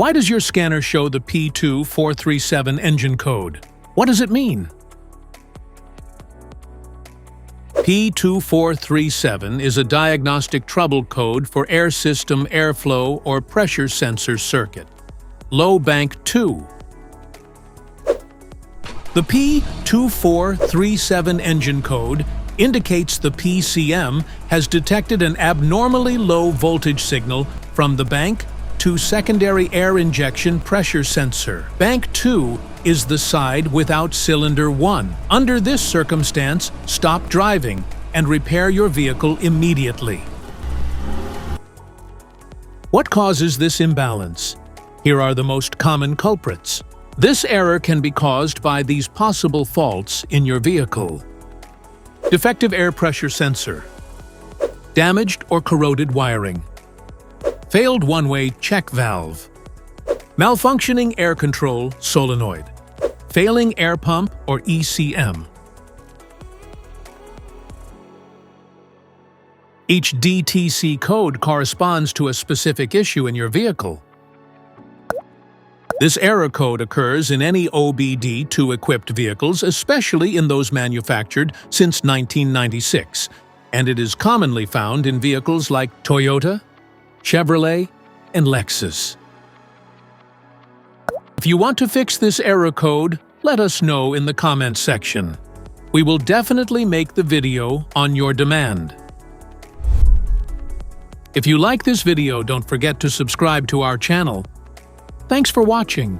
Why does your scanner show the P2437 engine code? What does it mean? P2437 is a diagnostic trouble code for air system airflow or pressure sensor circuit. Low bank 2. The P2437 engine code indicates the PCM has detected an abnormally low voltage signal from the bank to secondary air injection pressure sensor. Bank 2 is the side without cylinder 1. Under this circumstance, stop driving and repair your vehicle immediately. What causes this imbalance? Here are the most common culprits. This error can be caused by these possible faults in your vehicle. Defective air pressure sensor. Damaged or corroded wiring. Failed one-way check valve. Malfunctioning air control solenoid. Failing air pump or ECM. Each DTC code corresponds to a specific issue in your vehicle. This error code occurs in any OBD2 equipped vehicles, especially in those manufactured since 1996, and it is commonly found in vehicles like Toyota, Chevrolet, and Lexus. If you want to fix this error code, let us know in the comments section. We will definitely make the video on your demand. If you like this video, don't forget to subscribe to our channel. Thanks for watching.